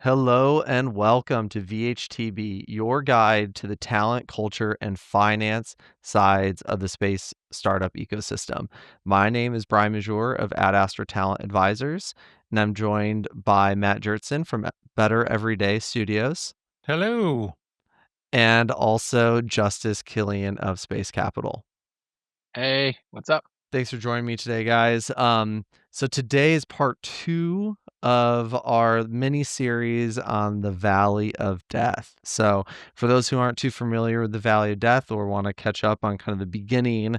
Hello and welcome to VHTB, your guide to the talent, culture, and finance sides of the space startup ecosystem. My name is Brian Mejeur of AdAstra Talent Advisors, and I'm joined by Matt Gjertsen from Better Everyday Studios, Hello. and also Justus Kilian of Space Capital. Hey, what's up? Thanks for joining me today, guys. So today is part 2 of our mini series on the Valley of Death. So for those who aren't too familiar with the Valley of Death or want to catch up on kind of the beginning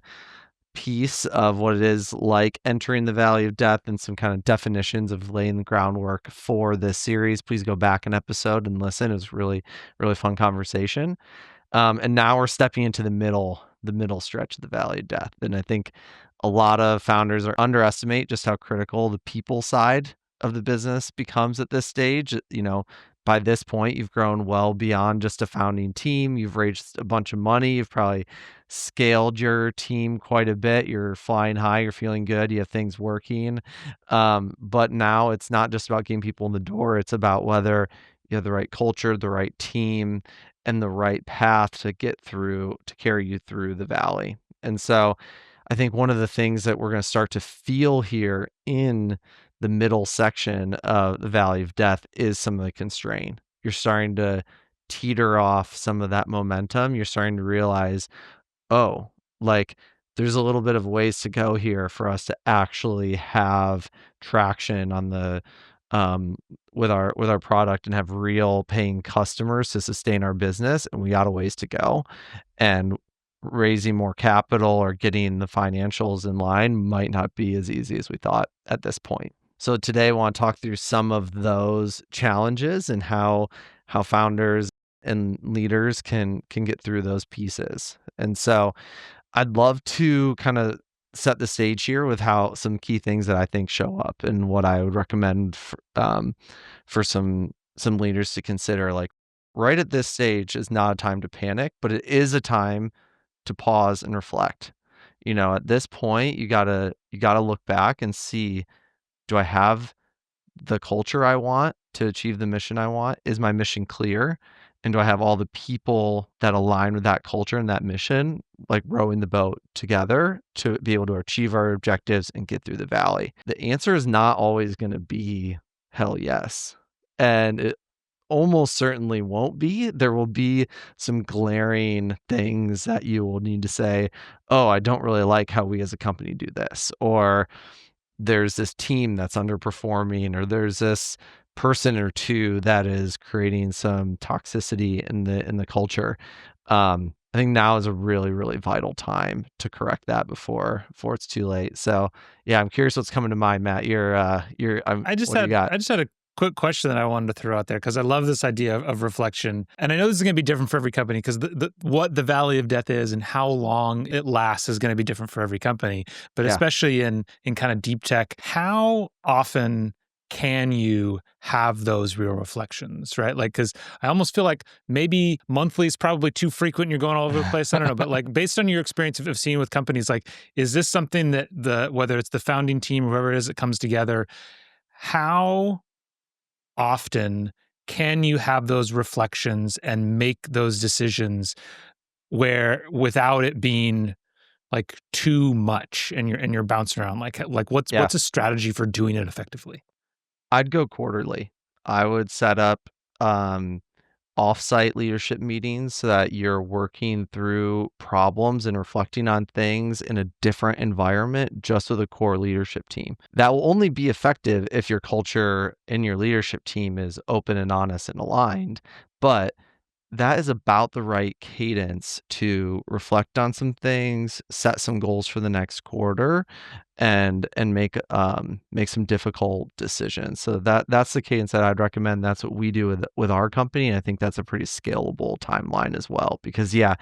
piece of what it is like entering the Valley of Death and some kind of definitions of laying the groundwork for this series, please go back an episode and listen. It was really, really fun conversation. And now we're stepping into the middle stretch of the Valley of Death. And I think a lot of founders underestimate just how critical the people side of the business becomes at this stage. By this point, you've grown well beyond just a founding team. You've raised a bunch of money. You've probably scaled your team quite a bit. You're flying high. You're feeling good. You have things working. But now it's not just about getting people in the door. It's about whether you have the right culture, the right team, and the right path to carry you through the valley. And so I think one of the things that we're going to start to feel here in the middle section of the Valley of Death is some of the constraint. You're starting to teeter off some of that momentum. You're starting to realize, oh, like there's a little bit of ways to go here for us to actually have traction on the um with our product and have real paying customers to sustain our business, and we got a ways to go. And raising more capital or getting the financials in line might not be as easy as we thought at this point. So today I want to talk through some of those challenges and how founders and leaders can get through those pieces. And so I'd love to kind of set the stage here with how some key things that I think show up and what I would recommend for some leaders to consider. Like right at this stage is not a time to panic, but it is a time to pause and reflect. At this point, you gotta look back and see, do I have the culture I want to achieve the mission I want? Is my mission clear? And do I have all the people that align with that culture and that mission, like rowing the boat together to be able to achieve our objectives and get through the valley? The answer is not always going to be hell yes. And it almost certainly won't be. There will be some glaring things that you will need to say, oh, I don't really like how we as a company do this. Or there's this team that's underperforming, or there's this person or two that is creating some toxicity in the culture. I think now is a really, really vital time to correct that before it's too late. So yeah, I'm curious what's coming to mind, Matt. What do you got? I just had a quick question that I wanted to throw out there because I love this idea of reflection. And I know this is going to be different for every company because what the Valley of Death is and how long it lasts is going to be different for every company. But Yeah. especially in kind of deep tech, how often can you have those real reflections, right? Like, because I almost feel like maybe monthly is probably too frequent and you're going all over the place. I don't know. But like, based on your experience of seeing with companies, like, is this something that whether it's the founding team or whoever it is that comes together, how often can you have those reflections and make those decisions where without it being like too much and you're bouncing around? Like Yeah. what's a strategy for doing it effectively? I'd go quarterly. I would set up offsite leadership meetings so that you're working through problems and reflecting on things in a different environment just with a core leadership team. That will only be effective if your culture and your leadership team is open and honest and aligned. But that is about the right cadence to reflect on some things, set some goals for the next quarter, and make some difficult decisions. So that's the cadence that I'd recommend. That's what we do with our company, and I think that's a pretty scalable timeline as well. Because yeah,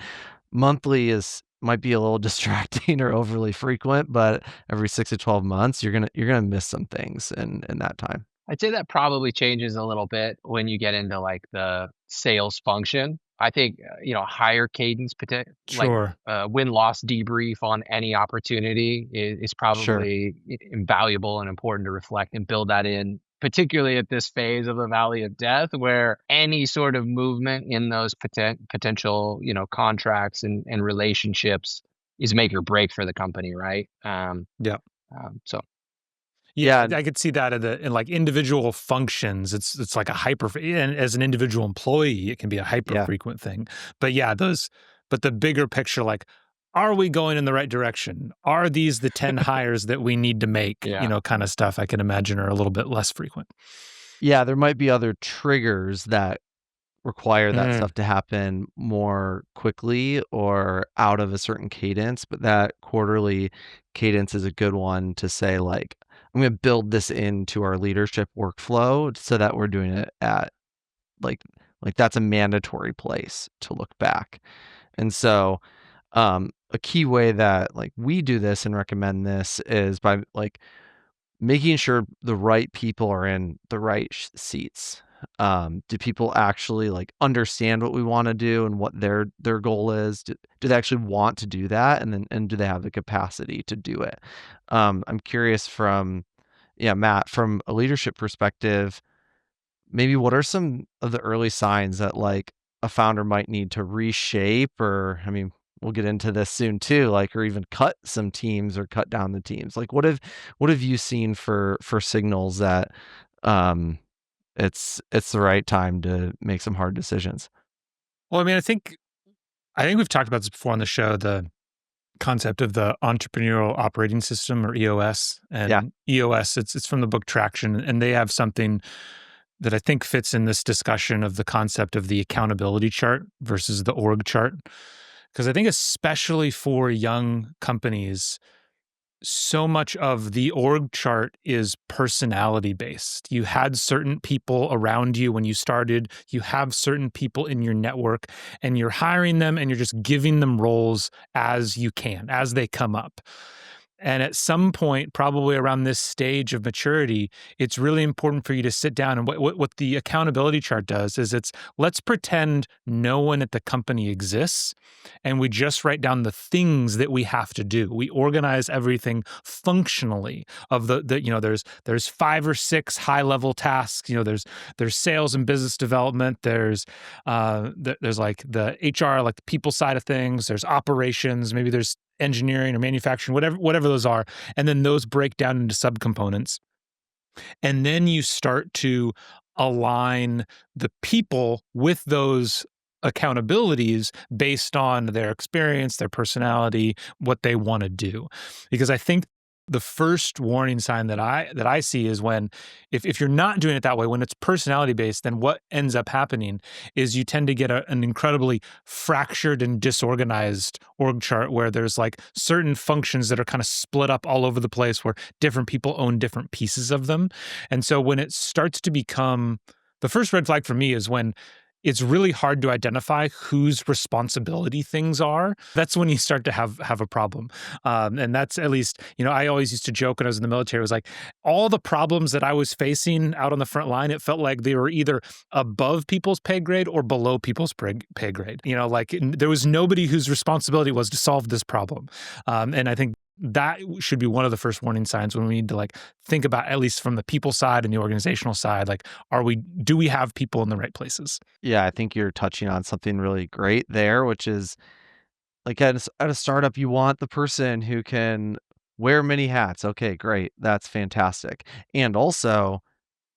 monthly is might be a little distracting or overly frequent, but every 6 to 12 months, you're gonna miss some things in that time. I'd say that probably changes a little bit when you get into like the sales function. I think, higher cadence, Sure. win-loss debrief on any opportunity is Sure. probably invaluable and important to reflect and build that in particularly at this phase of the Valley of Death, where any sort of movement in those potential, contracts and relationships is make or break for the company, right? Yeah. So Yeah, Yeah, I could see that in like individual functions. It's like a and as an individual employee, it can be a hyper yeah, frequent thing. But yeah, but the bigger picture, like, are we going in the right direction? Are these the 10 hires that we need to make? yeah, Kind of stuff I can imagine are a little bit less frequent. yeah, there might be other triggers that require that Mm, stuff to happen more quickly or out of a certain cadence, but that quarterly cadence is a good one to say, like, I'm gonna build this into our leadership workflow so that we're doing it at like that's a mandatory place to look back. And so, a key way that like we do this and recommend this is by like making sure the right people are in the right seats. Do people actually like understand what we want to do and what their goal is? Do they actually want to do that? And do they have the capacity to do it? I'm curious from Matt, from a leadership perspective, maybe what are some of the early signs that like a founder might need to reshape, or I mean, we'll get into this soon too, like, or even cut some teams or cut down the teams. Like what have you seen for signals that um it's the right time to make some hard decisions? well, I mean, I think we've talked about this before on the show, the concept of the entrepreneurial operating system, or EOS. Yeah. And EOS, it's from the book Traction, and they have something that I think fits in this discussion of the concept of the accountability chart versus the org chart. Because I think, especially for young companies, so much of the org chart is personality based. You had certain people around you when you started, you have certain people in your network, and you're hiring them and you're just giving them roles as you can, as they come up. And at some point, probably around this stage of maturity, it's really important for you to sit down. And what the accountability chart does is, let's pretend no one at the company exists, and we just write down the things that we have to do. We organize everything functionally. Of there's 5 or 6 high level tasks. There's sales and business development. There's like the HR, like the people side of things. There's operations. Maybe there's engineering or manufacturing, whatever those are, and then those break down into subcomponents. And then you start to align the people with those accountabilities based on their experience, their personality, what they want to do. Because I think the first warning sign that I see is when, if you're not doing it that way, when it's personality based, then what ends up happening is you tend to get an incredibly fractured and disorganized org chart, where there's like certain functions that are kind of split up all over the place, where different people own different pieces of them. And so when it starts to become, the first red flag for me is when it's really hard to identify whose responsibility things are. That's when you start to have a problem. And that's, at least, I always used to joke when I was in the military, it was like, all the problems that I was facing out on the front line, it felt like they were either above people's pay grade or below people's pay grade. Like, there was nobody whose responsibility was to solve this problem. And I think that should be one of the first warning signs, when we need to like think about, at least from the people side and the organizational side, like, do we have people in the right places? Yeah, I think you're touching on something really great there, which is like at a startup, you want the person who can wear many hats. Okay, great. That's fantastic. And also,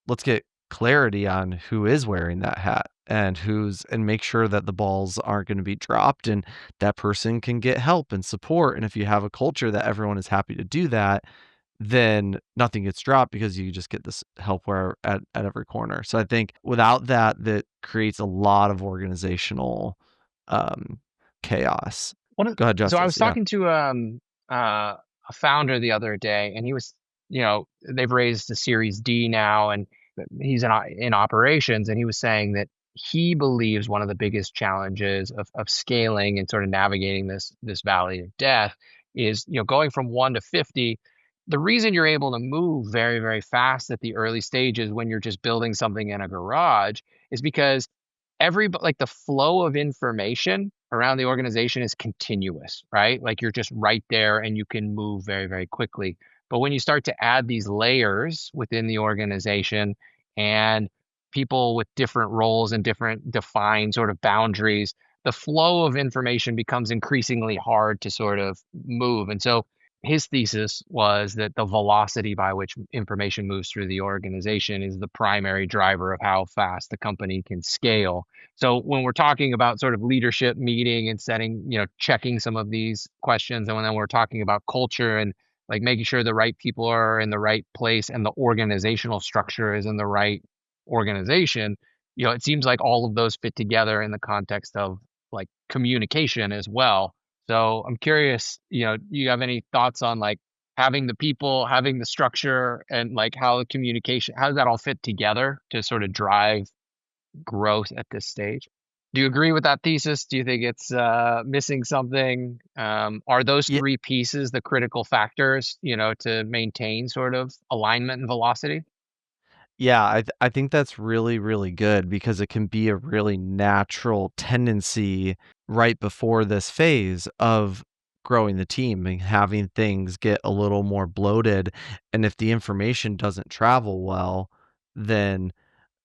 let's get clarity on who is wearing that hat and make sure that the balls aren't going to be dropped and that person can get help and support. And if you have a culture that everyone is happy to do that, then nothing gets dropped because you just get this help where at every corner. So I think without that, that creates a lot of organizational um, chaos. Go ahead, So I was Justice. Yeah. talking to a founder the other day, and he was, they've raised the Series D now, and he's in operations, and he was saying that he believes one of the biggest challenges of scaling and sort of navigating this valley of death is, going from 1 to 50. The reason you're able to move very, very fast at the early stages when you're just building something in a garage is because like the flow of information around the organization is continuous, right? Like, you're just right there and you can move very, very quickly. But when you start to add these layers within the organization and people with different roles and different defined sort of boundaries, the flow of information becomes increasingly hard to sort of move. And so his thesis was that the velocity by which information moves through the organization is the primary driver of how fast the company can scale. So when we're talking about sort of leadership meeting and setting, checking some of these questions, and then we're talking about culture and like making sure the right people are in the right place and the organizational structure is in the right organization, it seems like all of those fit together in the context of like communication as well. So I'm curious, do you have any thoughts on like having the people, having the structure, and like how the communication, how does that all fit together to sort of drive growth at this stage? Do you agree with that thesis? Do you think it's missing something? Are those Yeah, three pieces the critical factors, to maintain sort of alignment and velocity? yeah, I think that's really, really good because it can be a really natural tendency right before this phase of growing the team and having things get a little more bloated. And if the information doesn't travel well, then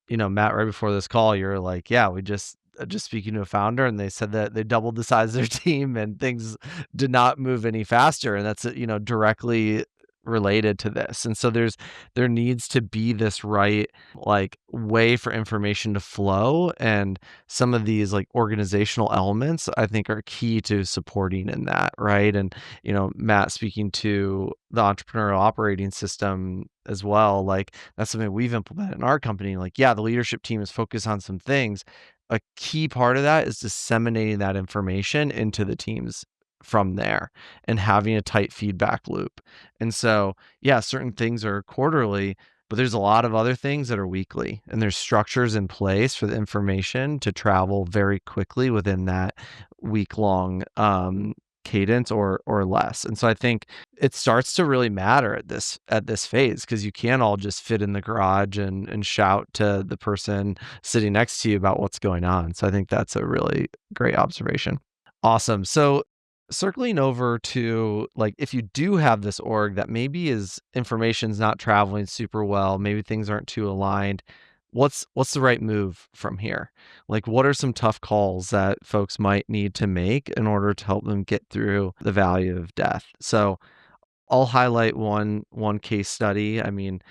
Matt, right before this call, you're like, "Yeah, we just speaking to a founder, and they said that they doubled the size of their team, and things did not move any faster." And that's, directly related to this. And so there needs to be this right, like, way for information to flow, and some of these, like, organizational elements, I think, are key to supporting in that, right? And, Matt speaking to the entrepreneurial operating system as well, like, that's something we've implemented in our company. Like, yeah, the leadership team is focused on some things. A key part of that is disseminating that information into the teams from there and having a tight feedback loop. And so, yeah, certain things are quarterly, but there's a lot of other things that are weekly, and there's structures in place for the information to travel very quickly within that week long cadence or less. And so I think it starts to really matter at this phase because you can't all just fit in the garage and shout to the person sitting next to you about what's going on. So I think that's a really great observation. Awesome. So circling over to like if you do have this org that maybe is information's not traveling super well, maybe things aren't too aligned, what's the right move from here? Like what are some tough calls that folks might need to make in order to help them get through the valley of death? So I'll highlight one case study. I mean,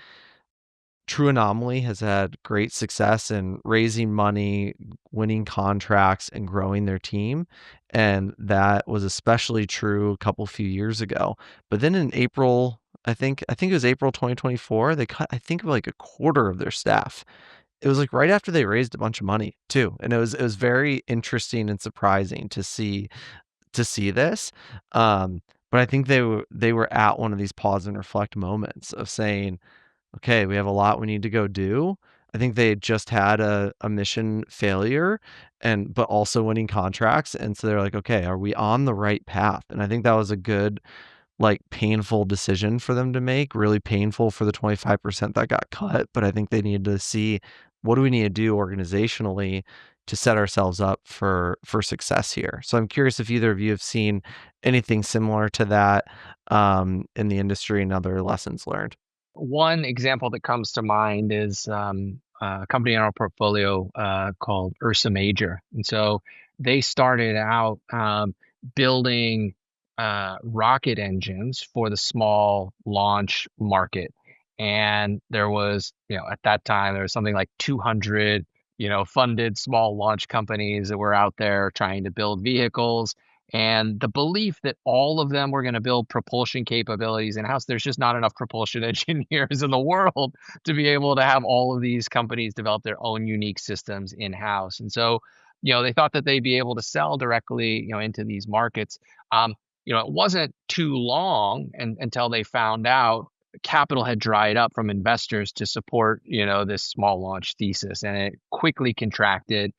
True Anomaly has had great success in raising money, winning contracts, and growing their team, and that was especially true a couple few years ago. But then in April, I think it was April 2024, they cut I think like a quarter of their staff. It was like right after they raised a bunch of money too, and it was very interesting and surprising to see this. Um, but I think they were at one of these pause and reflect moments of saying, "Okay, we have a lot we need to go do." I think they had just had a mission failure but also winning contracts, and so they're like, "Okay, are we on the right path?" And I think that was a good, like, painful decision for them to make, really painful for the 25% that got cut, but I think they needed to see, what do we need to do organizationally to set ourselves up for success here? So I'm curious if either of you have seen anything similar to that, in the industry and other lessons learned. One example that comes to mind is a company in our portfolio called Ursa Major. And so they started out building rocket engines for the small launch market. And there was, at that time, there was something like 200, funded small launch companies that were out there trying to build vehicles. And the belief that all of them were going to build propulsion capabilities in house, there's just not enough propulsion engineers in the world to be able to have all of these companies develop their own unique systems in house. And so, they thought that they'd be able to sell directly, into these markets. It wasn't too long until they found out capital had dried up from investors to support, this small launch thesis, and it quickly contracted.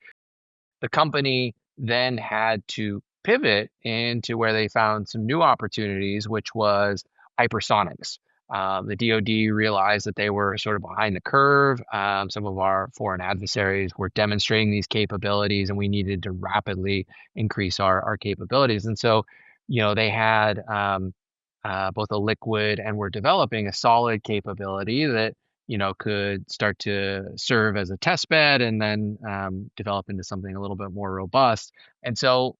The company then had to pivot into where they found some new opportunities, which was hypersonics. The DoD realized that they were sort of behind the curve. Some of our foreign adversaries were demonstrating these capabilities, and we needed to rapidly increase our capabilities. And so, they had both a liquid, and we're developing a solid capability that could start to serve as a test bed and then develop into something a little bit more robust. And so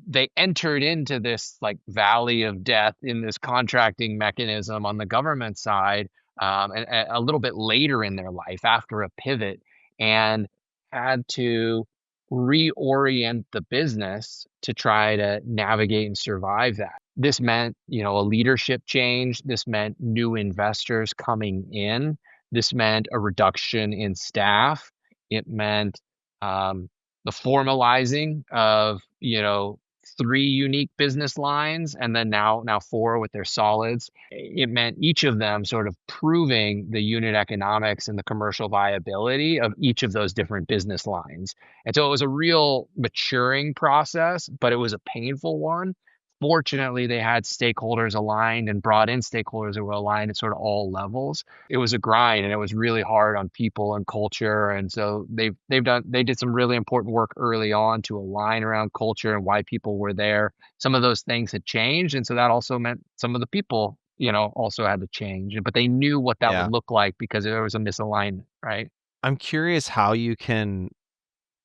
they entered into this like valley of death in this contracting mechanism on the government side, and a little bit later in their life after a pivot, and had to reorient the business to try to navigate and survive that. This meant, a leadership change. This meant new investors coming in. This meant a reduction in staff. It meant the formalizing of, three unique business lines, and then now four with their solids. It meant each of them sort of proving the unit economics and the commercial viability of each of those different business lines. And so it was a real maturing process, but it was a painful one. Fortunately, they had stakeholders aligned and brought in stakeholders that were aligned at sort of all levels. It was a grind, and it was really hard on people and culture. And so they did some really important work early on to align around culture and why people were there. Some of those things had changed, and so that also meant some of the people, also had to change. But they knew what that would Yeah. look like because there was a misalignment, right? I'm curious how you can,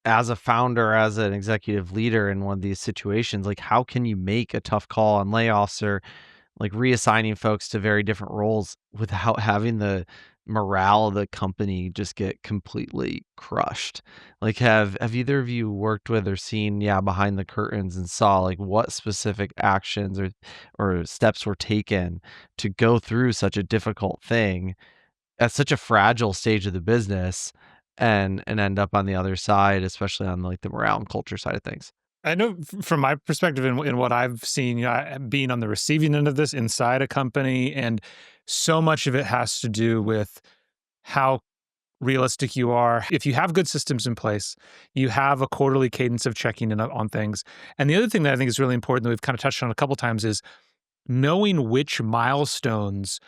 as a founder, as an executive leader in one of these situations, like how can you make a tough call on layoffs or like reassigning folks to very different roles without having the morale of the company just get completely crushed? Like have either of you worked with or seen, yeah, behind the curtains and saw like what specific actions or steps were taken to go through such a difficult thing at such a fragile stage of the business and end up on the other side, especially on like the morale and culture side of things? I know from my perspective in what I've seen, being on the receiving end of this inside a company, and so much of it has to do with how realistic you are. If you have good systems in place, you have a quarterly cadence of checking in on things. And the other thing that I think is really important that we've kind of touched on a couple times is knowing which milestones,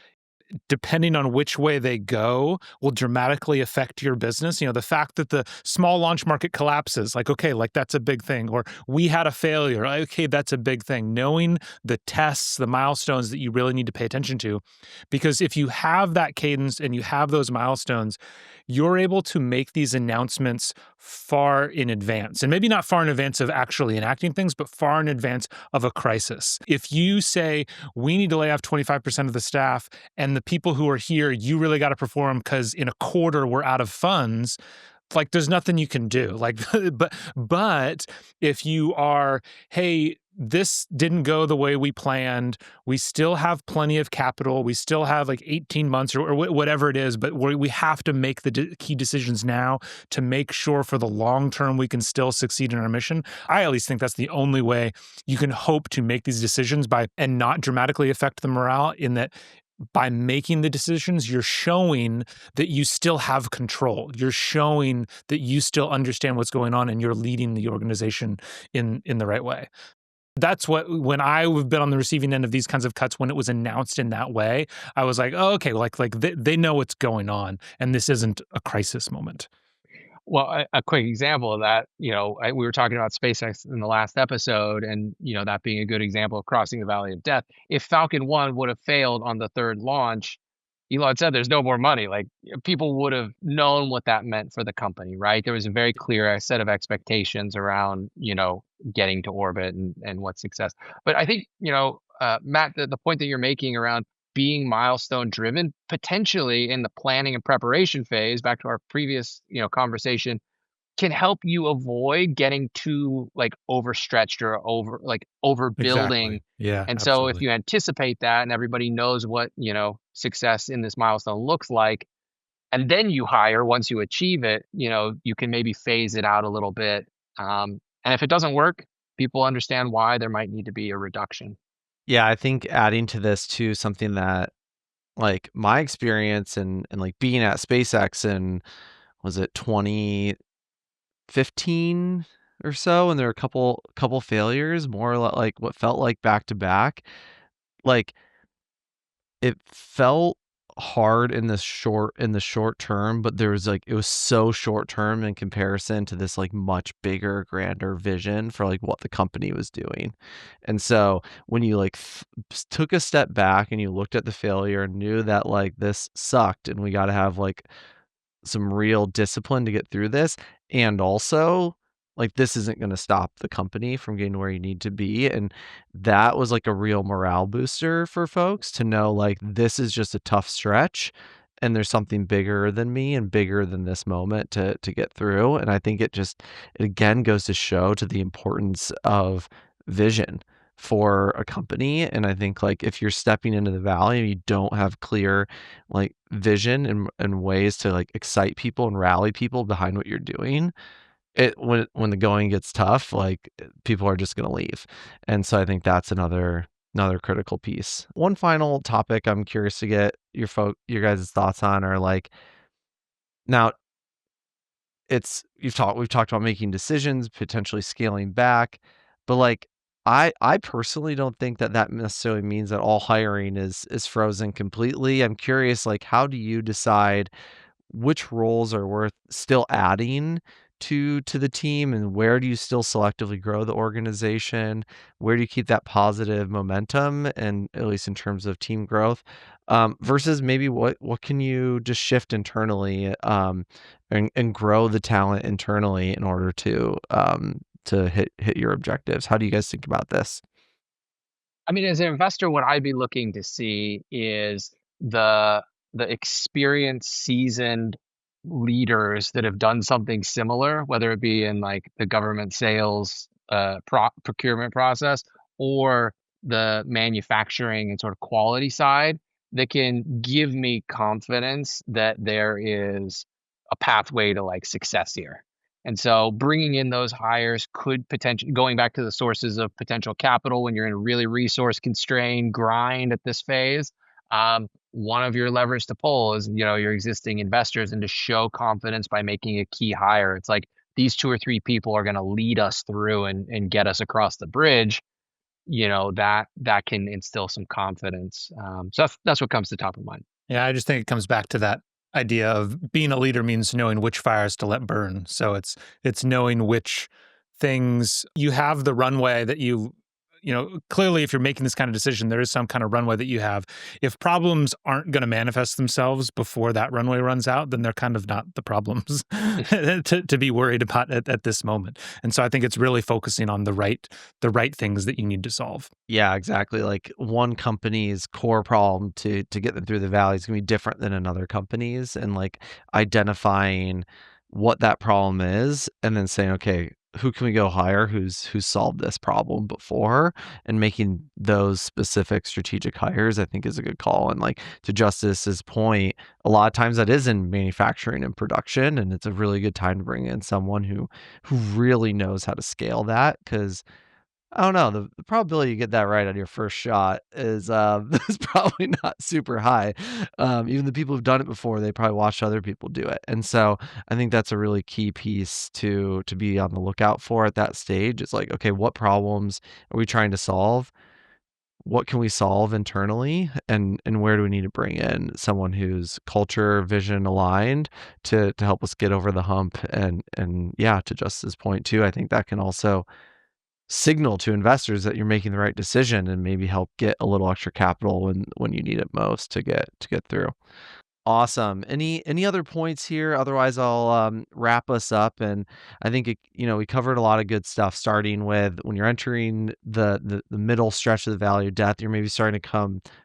depending on which way they go, will dramatically affect your business. The fact that the small launch market collapses, like, okay, like that's a big thing. Or we had a failure, okay, that's a big thing. Knowing the tests, the milestones that you really need to pay attention to. Because if you have that cadence and you have those milestones, you're able to make these announcements far in advance. And maybe not far in advance of actually enacting things, but far in advance of a crisis. If you say, we need to lay off 25% of the staff, and the people who are here, you really got to perform because in a quarter we're out of funds, like there's nothing you can do. Like, but if you are, hey, this didn't go the way we planned, we still have plenty of capital, we still have like 18 months or whatever it is, but we have to make the key decisions now to make sure for the long term we can still succeed in our mission. I at least think that's the only way you can hope to make these decisions by and not dramatically affect the morale, in that by making the decisions, you're showing that you still have control. You're showing that you still understand what's going on and you're leading the organization in the right way. That's when I've been on the receiving end of these kinds of cuts, when it was announced in that way, I was like, oh, okay, like they know what's going on and this isn't a crisis moment. Well, a quick example of that, we were talking about SpaceX in the last episode, and that being a good example of crossing the valley of death. If Falcon 1 would have failed on the third launch, Elon said there's no more money. Like, people would have known what that meant for the company, right? There was a very clear set of expectations around, getting to orbit and what success. But I think, Matt, the point that you're making around being milestone driven, potentially in the planning and preparation phase, back to our previous, conversation, can help you avoid getting too like overstretched or overbuilding. Exactly. Yeah, And so if absolutely. you anticipate that and everybody knows what, success in this milestone looks like, and then you hire once you achieve it, you can maybe phase it out a little bit. And if it doesn't work, people understand why there might need to be a reduction. Yeah, I think adding to this too, something that like my experience and like being at SpaceX in, was it 2015 or so, and there were a couple failures, more like what felt like back to back. Like it felt hard in the short term, but there was like, it was so short term in comparison to this like much bigger, grander vision for like what the company was doing. And so when you like took a step back and you looked at the failure and knew that like this sucked and we got to have like some real discipline to get through this, and also like this isn't going to stop the company from getting where you need to be, and that was like a real morale booster for folks to know like this is just a tough stretch and there's something bigger than me and bigger than this moment to get through. And I think it again goes to show to the importance of vision for a company. And I think like if you're stepping into the valley and you don't have clear like vision and ways to like excite people and rally people behind what you're doing, it when the going gets tough, like people are just going to leave. And so I think that's another critical piece. One final topic I'm curious to get your guys' thoughts on are like, now we've talked about making decisions, potentially scaling back, but like I personally don't think that necessarily means that all hiring is frozen completely. I'm curious, like, how do you decide which roles are worth still adding to the team, and where do you still selectively grow the organization? Where do you keep that positive momentum, and at least in terms of team growth, versus maybe what can you just shift internally, and grow the talent internally in order to hit your objectives? How do you guys think about this? I mean, as an investor, what I'd be looking to see is the experienced, seasoned leaders that have done something similar, whether it be in like the government sales procurement process or the manufacturing and sort of quality side, that can give me confidence that there is a pathway to like success here. And so bringing in those hires could potentially, going back to the sources of potential capital when you're in a really resource constrained grind at this phase, one of your levers to pull is, your existing investors, and to show confidence by making a key hire. It's like these two or three people are going to lead us through and get us across the bridge. That can instill some confidence. So that's what comes to top of mind. Yeah, I just think it comes back to that idea of being a leader means knowing which fires to let burn. So it's knowing which things you have the runway that clearly if you're making this kind of decision, there is some kind of runway that you have. If problems aren't going to manifest themselves before that runway runs out, then they're kind of not the problems to be worried about at this moment. And so I think it's really focusing on the right things that you need to solve. Yeah, exactly. Like one company's core problem to get them through the valley is gonna be different than another company's, and like identifying what that problem is and then saying, okay, who can we go hire who's solved this problem before, and making those specific strategic hires, I think is a good call. And like to Justus's point, a lot of times that is in manufacturing and production, and it's a really good time to bring in someone who really knows how to scale that, because I don't know, the probability you get that right on your first shot is, is probably not super high. Even the people who've done it before, they probably watched other people do it, and so I think that's a really key piece to be on the lookout for at that stage. It's like, okay, what problems are we trying to solve? What can we solve internally? And where do we need to bring in someone who's culture, vision aligned to help us get over the hump? And yeah, to Justin's point too, I think that can also signal to investors that you're making the right decision and maybe help get a little extra capital when you need it most to get through. Awesome. Any other points here? Otherwise, I'll wrap us up. And I think we covered a lot of good stuff. Starting with when you're entering the middle stretch of the Valley of Death, you're maybe starting to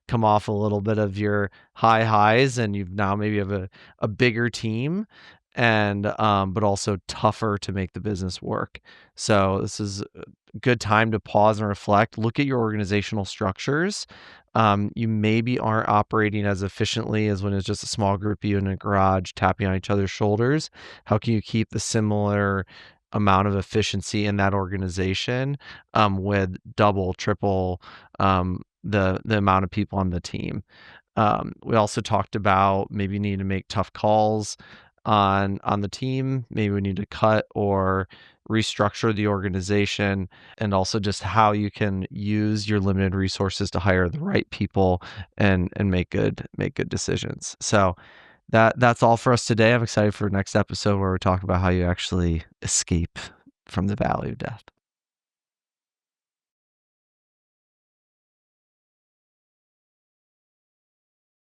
come off a little bit of your high highs, and you've now maybe have a bigger team, and but also tougher to make the business work. So this is a good time to pause and reflect. Look at your organizational structures. You maybe aren't operating as efficiently as when it's just a small group of you in a garage tapping on each other's shoulders. How can you keep the similar amount of efficiency in that organization, with double, triple, the amount of people on the team? We also talked about maybe you need to make tough calls on the team. Maybe we need to cut or restructure the organization, and also just how you can use your limited resources to hire the right people and make good decisions. So that's all for us today. I'm excited for next episode where we talk about how you actually escape from the valley of death.